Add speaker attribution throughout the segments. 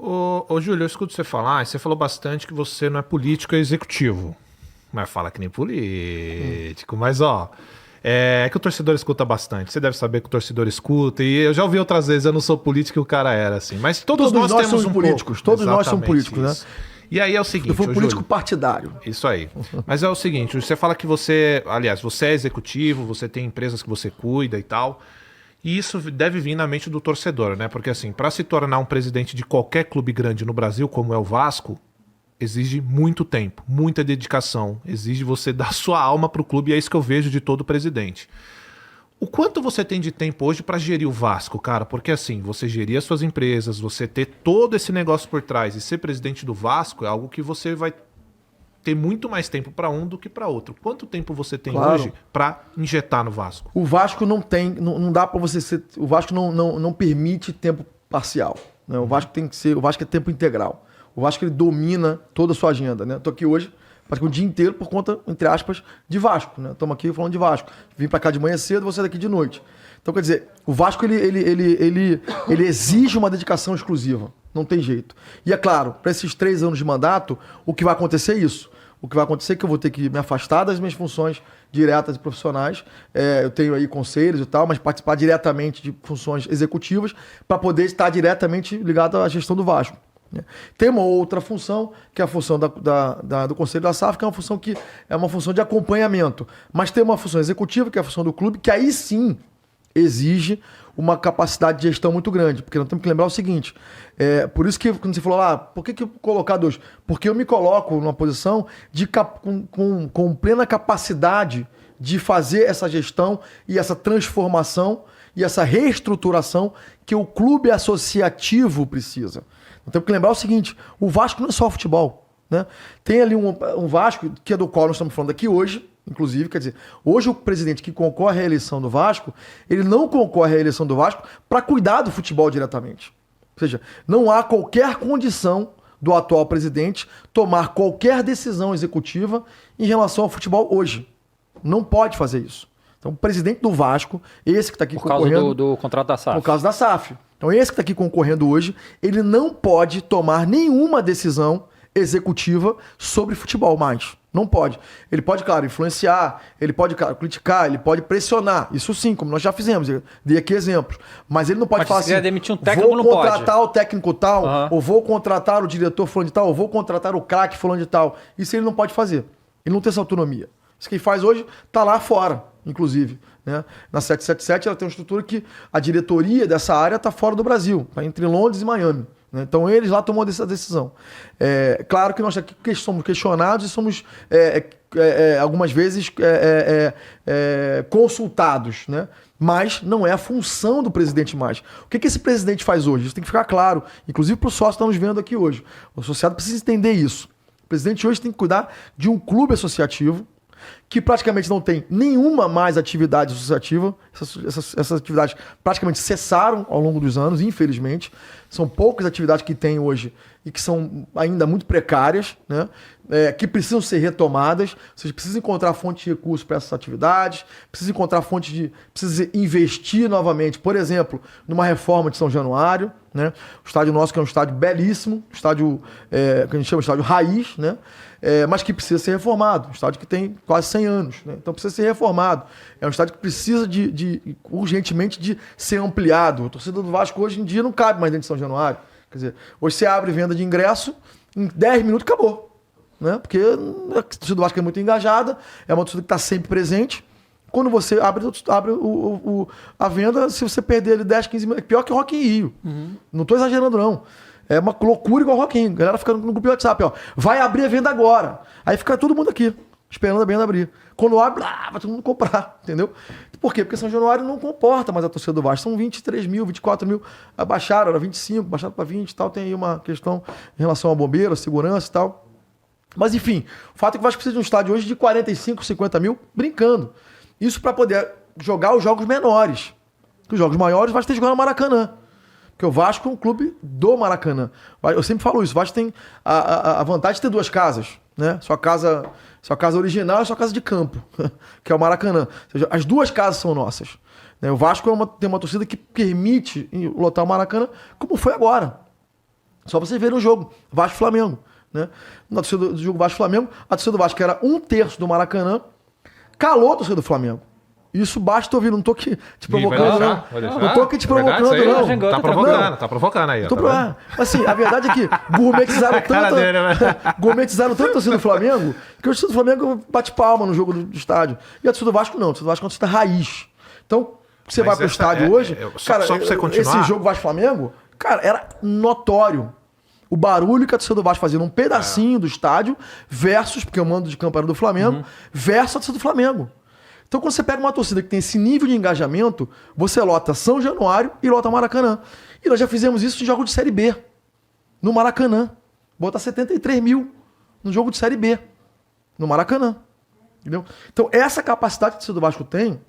Speaker 1: Ô, Júlio, eu escuto você falar, e você falou bastante que você não é político, é executivo. Mas fala que nem político. Mas, ó, é que o torcedor escuta bastante. Você deve saber que o torcedor escuta. E eu já ouvi outras vezes, eu não sou político e o cara era assim. Mas todos nós temos
Speaker 2: somos
Speaker 1: um
Speaker 2: políticos.
Speaker 1: pouco.
Speaker 2: Todos nós somos
Speaker 1: Exatamente
Speaker 2: políticos,
Speaker 1: isso.
Speaker 2: né?
Speaker 1: E aí é o seguinte,
Speaker 2: Eu fui
Speaker 1: ô,
Speaker 2: político
Speaker 1: Júlio,
Speaker 2: partidário.
Speaker 1: isso aí. Mas é o seguinte, você fala que você, aliás, você é executivo, você tem empresas que você cuida e tal. E isso deve vir na mente do torcedor, né? Porque assim, para se tornar um presidente de qualquer clube grande no Brasil, como é o Vasco, exige muito tempo, muita dedicação, exige você dar sua alma pro clube, e é isso que eu vejo de todo presidente. O quanto você tem de tempo hoje para gerir o Vasco, cara? Porque assim, você gerir as suas empresas, você ter todo esse negócio por trás e ser presidente do Vasco é algo que você vai ter muito mais tempo para um do que para outro. Quanto tempo você tem hoje para injetar no Vasco?
Speaker 2: O Vasco não tem, não dá para você ser, o Vasco não permite tempo parcial, né? O Vasco tem que ser, o Vasco é tempo integral. O Vasco ele domina toda a sua agenda, né? Tô aqui hoje praticamente o dia inteiro por conta, entre aspas, de Vasco, né? Estamos aqui falando de Vasco. Vim para cá de manhã cedo, vou sair daqui de noite. Então, quer dizer, o Vasco ele exige uma dedicação exclusiva. Não tem jeito. E é claro, para esses 3 anos de mandato, o que vai acontecer é isso. O que vai acontecer é que eu vou ter que me afastar das minhas funções diretas e profissionais. Eu tenho aí conselhos e tal, mas participar diretamente de funções executivas para poder estar diretamente ligado à gestão do Vasco, né? Tem uma outra função, que é a função do Conselho da SAF, que é uma função que é uma função de acompanhamento. Mas tem uma função executiva, que é a função do clube, que aí sim exige uma capacidade de gestão muito grande, porque nós temos que lembrar o seguinte, por isso que quando você falou lá, por que colocar 2? Porque eu me coloco numa posição com plena capacidade de fazer essa gestão e essa transformação e essa reestruturação que o clube associativo precisa. Nós temos que lembrar o seguinte, o Vasco não é só futebol, né? Tem ali um Vasco, que é do qual nós estamos falando aqui hoje, inclusive, quer dizer, hoje o presidente que concorre à eleição do Vasco, ele não concorre à eleição do Vasco para cuidar do futebol diretamente. Ou seja, não há qualquer condição do atual presidente tomar qualquer decisão executiva em relação ao futebol hoje. Não pode fazer isso. Então, o presidente do Vasco, esse que está aqui concorrendo...
Speaker 3: Por causa do contrato da SAF.
Speaker 2: Por causa da SAF. Então, esse que está aqui concorrendo hoje, ele não pode tomar nenhuma decisão executiva sobre futebol mais. Não pode. Ele pode, claro, influenciar, ele pode, claro, criticar, ele pode pressionar. Isso sim, como nós já fizemos. Eu dei aqui exemplos. Mas ele não pode falar assim,
Speaker 3: demitir um técnico,
Speaker 2: vou contratar o técnico tal, ou vou contratar o diretor fulano de tal, ou vou contratar o craque fulano de tal. Isso ele não pode fazer. Ele não tem essa autonomia. Isso que ele faz hoje está lá fora, inclusive, né? Na 777 ela tem uma estrutura que a diretoria dessa área está fora do Brasil, está entre Londres e Miami, né? Então eles lá tomam essa decisão. Claro que nós aqui somos questionados e somos algumas vezes consultados, né? Mas não é a função do presidente mais. O que esse presidente faz hoje? Isso tem que ficar claro, inclusive para o sócio que está nos vendo aqui hoje. O associado precisa entender isso. O presidente hoje tem que cuidar de um clube associativo que praticamente não tem nenhuma mais atividade associativa. Essas atividades praticamente cessaram ao longo dos anos, infelizmente. São poucas atividades que tem hoje e que são ainda muito precárias, né? Que precisam ser retomadas. Vocês precisam encontrar fonte de recursos para essas atividades, precisam encontrar precisa investir novamente, por exemplo, numa reforma de São Januário, né? O estádio nosso, que é um estádio belíssimo, estádio que a gente chama de estádio raiz, né? Mas que precisa ser reformado. Um estádio que tem quase 100 anos, né? Então precisa ser reformado. É um estádio que precisa urgentemente de ser ampliado. A torcida do Vasco hoje em dia não cabe mais dentro de São Januário. Quer dizer, hoje você abre venda de ingresso, em 10 minutos acabou, né? Porque a torcida do Vasco é muito engajada, é uma torcida que está sempre presente. Quando você abre a venda, se você perder ali 10, 15 minutos, é pior que o Rock in Rio. Não estou exagerando, não. É uma loucura igual o Rock in Rio. A galera fica no grupo de WhatsApp, ó. Vai abrir a venda agora. Aí fica todo mundo aqui, esperando a venda abrir. Quando abre, vai todo mundo comprar, entendeu? Por quê? Porque São Januário não comporta mais a torcida do Vasco. São 23 mil, 24 mil. Abaixaram, era 25, baixaram para 20 e tal. Tem aí uma questão em relação a bombeiro, a segurança e tal. Mas enfim, o fato é que o Vasco precisa de um estádio hoje de 45, 50 mil brincando. Isso para poder jogar os jogos menores. Os jogos maiores o Vasco tem que jogar no Maracanã. Porque o Vasco é um clube do Maracanã. Eu sempre falo isso. O Vasco tem a vantagem de ter 2 casas, né? Sua casa original e sua casa de campo, que é o Maracanã. Ou seja, as 2 casas são nossas, né? O Vasco tem uma torcida que permite lotar o Maracanã, como foi agora. Só você ver no jogo, Vasco-Flamengo, né? Na torcida do jogo Vasco-Flamengo, a torcida do Vasco era 1/3 do Maracanã, calou a torcida do Flamengo. Isso basta ouvir, não tô aqui te provocando, não. Não tô aqui te provocando, não.
Speaker 1: Tá provocando aí.
Speaker 2: Assim, a verdade é que gourmetizaram tanto a torcida do Flamengo, que a torcida do Flamengo bate palma no jogo do estádio. E a torcida do Vasco não, a torcida do Vasco é uma torcida raiz. Então, você vai pro estádio hoje, cara,
Speaker 1: só pra você continuar.
Speaker 2: Esse jogo Vasco-Flamengo, cara, era notório. O barulho que a torcida do Vasco fazia num pedacinho do estádio versus, porque o mando de campo era do Flamengo, versus a torcida do Flamengo. Então, quando você pega uma torcida que tem esse nível de engajamento, você lota São Januário e lota Maracanã. E nós já fizemos isso em jogo de Série B, no Maracanã. Botar 73 mil no jogo de Série B, no Maracanã. Entendeu? Então, essa capacidade que a torcida do Vasco tem,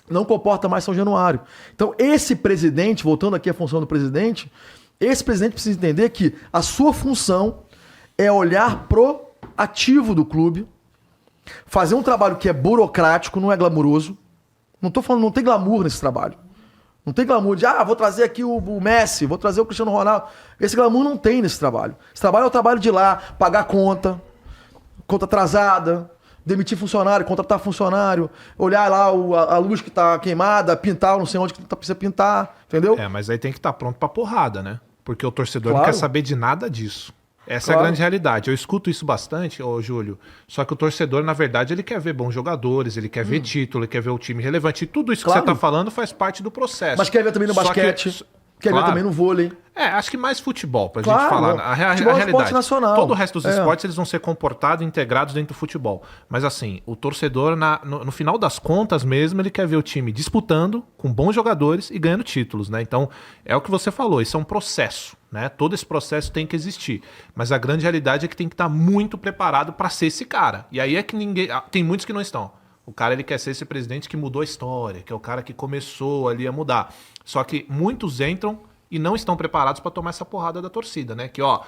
Speaker 2: não comporta mais São Januário. Então, esse presidente, voltando aqui à função do presidente, esse presidente precisa entender que a sua função é olhar pro ativo do clube, fazer um trabalho que é burocrático, não é glamuroso. Não tô falando, não tem glamour nesse trabalho. Não tem glamour de, vou trazer aqui o Messi, vou trazer o Cristiano Ronaldo. Esse glamour não tem nesse trabalho. Esse trabalho é o trabalho de ir lá, pagar conta atrasada, demitir funcionário, contratar funcionário, olhar lá a luz que tá queimada, pintar, não sei onde que precisa pintar, entendeu?
Speaker 1: Mas aí tem que estar pronto pra porrada, né? Porque o torcedor não quer saber de nada disso. Essa é a grande realidade. Eu escuto isso bastante, Júlio. Só que o torcedor, na verdade, ele quer ver bons jogadores, ele quer ver título, ele quer ver o time relevante. E tudo isso que você tá falando faz parte do processo.
Speaker 2: Mas quer ver também no basquete, quer ver também no vôlei.
Speaker 1: Acho que mais futebol, pra gente falar. A realidade.
Speaker 2: Nacional.
Speaker 1: Todo o resto dos esportes, eles vão ser comportados, integrados dentro do futebol. Mas assim, o torcedor, no final das contas mesmo, ele quer ver o time disputando com bons jogadores e ganhando títulos, né? Então, é o que você falou, isso é um processo, né? Todo esse processo tem que existir. Mas a grande realidade é que tem que estar muito preparado para ser esse cara. E aí é que tem muitos que não estão. O cara, ele quer ser esse presidente que mudou a história, que é o cara que começou ali a mudar. Só que muitos entram e não estão preparados para tomar essa porrada da torcida, né? Que, eu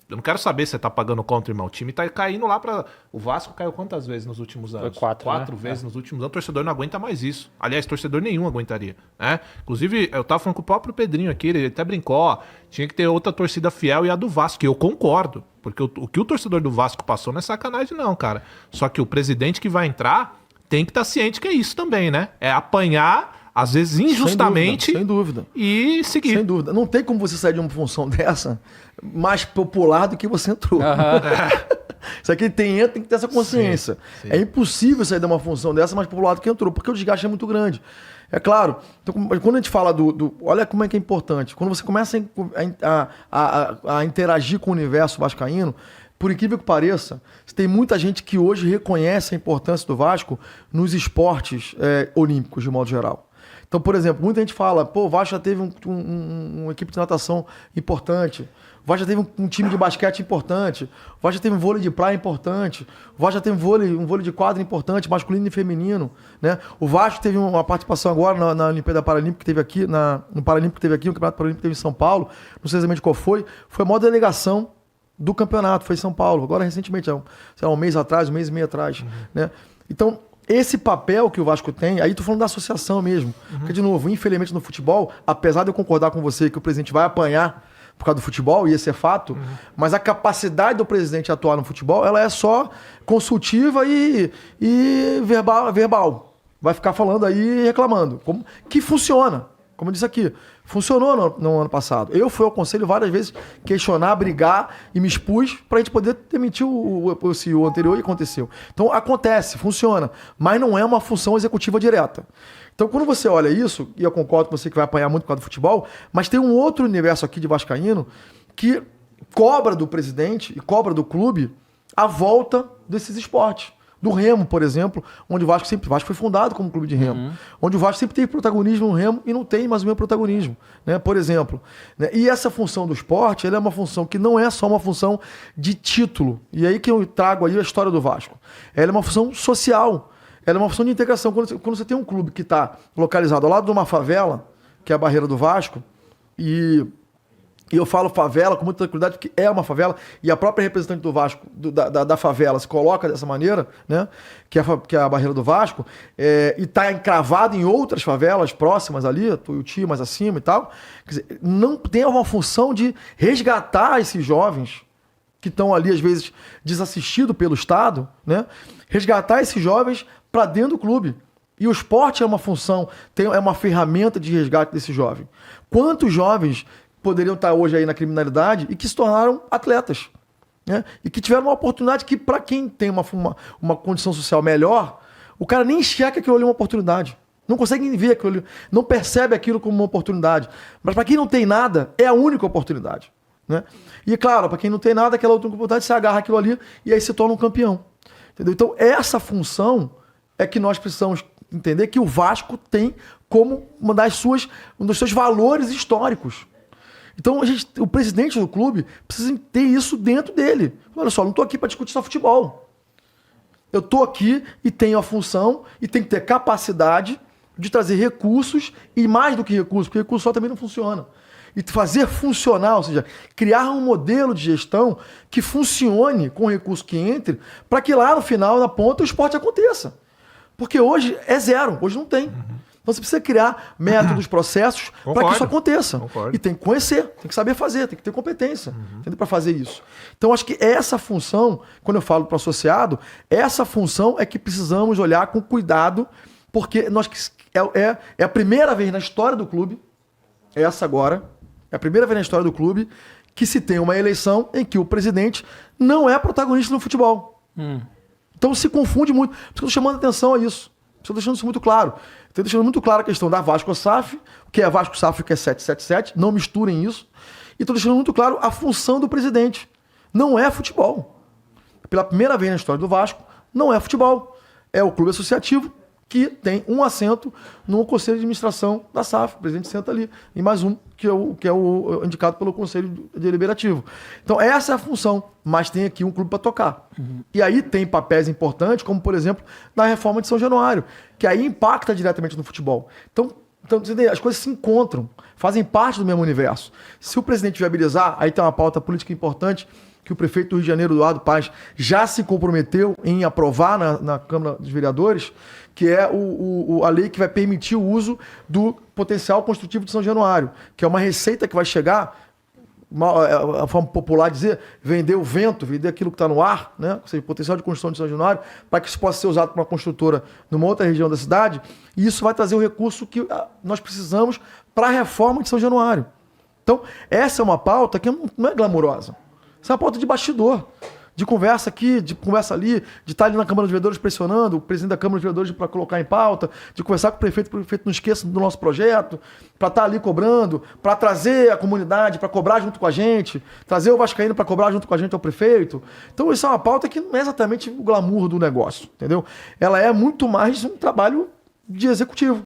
Speaker 1: não quero saber se você tá pagando contra, irmão. O time tá caindo lá pra... O Vasco caiu quantas vezes nos últimos anos?
Speaker 3: Foi 4
Speaker 1: vezes nos últimos anos. O torcedor não aguenta mais isso. Aliás, torcedor nenhum aguentaria, né? Inclusive, eu tava falando com o próprio Pedrinho aqui, ele até brincou, tinha que ter outra torcida fiel e a do Vasco, que eu concordo. Porque o que o torcedor do Vasco passou não é sacanagem não, cara. Só que o presidente que vai entrar tem que estar ciente que é isso também, né? É apanhar... Às vezes injustamente.
Speaker 2: Sem dúvida.
Speaker 1: E seguir.
Speaker 2: Sem dúvida. Não tem como você sair de uma função dessa mais popular do que você entrou. Isso aqui tem que ter essa consciência. Sim. É impossível sair de uma função dessa mais popular do que entrou, porque o desgaste é muito grande. É claro, então, quando a gente fala olha como é que é importante. Quando você começa a interagir com o universo vascaíno, por incrível que pareça, tem muita gente que hoje reconhece a importância do Vasco nos esportes olímpicos, de modo geral. Então, por exemplo, muita gente fala, o Vasco já teve uma equipe de natação importante, o Vasco já teve um time de basquete importante, o Vasco já teve um vôlei de praia importante, o Vasco já teve um vôlei de quadra importante, masculino e feminino, né? O Vasco teve uma participação agora na Olimpíada Paralímpica que teve aqui, no Paralímpico que teve aqui, no Campeonato Paralímpico que teve em São Paulo, não sei exatamente qual foi a maior delegação do campeonato, foi em São Paulo, agora recentemente, um mês atrás, um mês e meio atrás, né? Então, esse papel que o Vasco tem, aí tô falando da associação mesmo, porque, de novo, infelizmente no futebol, apesar de eu concordar com você que o presidente vai apanhar por causa do futebol, e esse é fato, mas a capacidade do presidente atuar no futebol, ela é só consultiva e verbal. Vai ficar falando aí e reclamando. Que funciona, como eu disse aqui. Funcionou no ano passado. Eu fui ao conselho várias vezes questionar, brigar e me expus para a gente poder demitir o CEO anterior e aconteceu. Então acontece, funciona, mas não é uma função executiva direta. Então quando você olha isso, e eu concordo com você que vai apanhar muito por causa do futebol, mas tem um outro universo aqui de vascaíno que cobra do presidente e cobra do clube a volta desses esportes. Do remo, por exemplo, onde o Vasco foi fundado como clube de remo, onde o Vasco sempre teve protagonismo no remo e não tem mais o mesmo protagonismo, né? Por exemplo. Né? E essa função do esporte, ela é uma função que não é só uma função de título. E aí que eu trago aí a história do Vasco. Ela é uma função social, ela é uma função de integração. Quando você tem um clube que está localizado ao lado de uma favela, que é a Barreira do Vasco, e E eu falo favela com muita tranquilidade, porque é uma favela, e a própria representante do Vasco, da favela, se coloca dessa maneira, né? Que é a barreira do Vasco, e está encravado em outras favelas próximas ali, Tuiuti mais acima e tal. Quer dizer, não tem uma função de resgatar esses jovens que estão ali, às vezes, desassistidos pelo Estado, né? Resgatar esses jovens para dentro do clube. E o esporte é uma função, é uma ferramenta de resgate desse jovem. Quantos jovens poderiam estar hoje aí na criminalidade e que se tornaram atletas, né? E que tiveram uma oportunidade que, para quem tem uma condição social melhor, o cara nem enxerga aquilo ali uma oportunidade. Não consegue ver aquilo ali, não percebe aquilo como uma oportunidade. Mas para quem não tem nada, é a única oportunidade, né? E claro, para quem não tem nada, aquela outra oportunidade, você agarra aquilo ali e aí se torna um campeão. Entendeu? Então, essa função é que nós precisamos entender que o Vasco tem como um dos seus valores históricos. Então, o presidente do clube precisa ter isso dentro dele. Olha só, não estou aqui para discutir só futebol. Eu estou aqui e tenho a função e tenho que ter capacidade de trazer recursos e mais do que recursos, porque recurso só também não funciona. E fazer funcionar, ou seja, criar um modelo de gestão que funcione com o recurso que entre para que lá no final, na ponta, o esporte aconteça. Porque hoje é zero, hoje não tem. Então você precisa criar métodos, processos para que isso aconteça.
Speaker 1: Concordo.
Speaker 2: E tem que conhecer, tem que saber fazer, tem que ter competência para fazer isso. Então acho que essa função, quando eu falo para o associado, essa função é que precisamos olhar com cuidado, porque é a primeira vez na história do clube, essa agora, é a primeira vez na história do clube que se tem uma eleição em que o presidente não é protagonista no futebol. Então se confunde muito. Por isso que eu estou chamando a atenção a isso. Estou deixando isso muito claro. Estou deixando muito claro a questão da Vasco SAF, o que é Vasco SAF, o que é 777. Não misturem isso. E estou deixando muito claro a função do presidente. Não é futebol. Pela primeira vez na história do Vasco, não é futebol. É o clube associativo que tem um assento no conselho de administração da SAF. O presidente senta ali. E mais um, que é o indicado pelo conselho deliberativo. Então, essa é a função. Mas tem aqui um clube para tocar. E aí tem papéis importantes, como, por exemplo, na reforma de São Januário, que aí impacta diretamente no futebol. Então as coisas se encontram, fazem parte do mesmo universo. Se o presidente viabilizar, aí tem uma pauta política importante que o prefeito do Rio de Janeiro, Eduardo Paes, já se comprometeu em aprovar na Câmara dos Vereadores, que é a lei que vai permitir o uso do potencial construtivo de São Januário, que é uma receita que vai chegar, a forma popular de dizer, vender o vento, vender aquilo que está no ar, né? Ou seja, potencial de construção de São Januário, para que isso possa ser usado por uma construtora numa outra região da cidade, e isso vai trazer o recurso que nós precisamos para a reforma de São Januário. Então, essa é uma pauta que não é glamurosa. Essa é uma pauta de bastidor, de conversa aqui, de conversa ali, de estar ali na Câmara dos Vereadores pressionando o presidente da Câmara dos Vereadores para colocar em pauta, de conversar com o prefeito não esqueça do nosso projeto, para estar ali cobrando, para trazer a comunidade, para cobrar junto com a gente, trazer o vascaíno para cobrar junto com a gente ao prefeito. Então isso é uma pauta que não é exatamente o glamour do negócio, entendeu? Ela é muito mais um trabalho de executivo.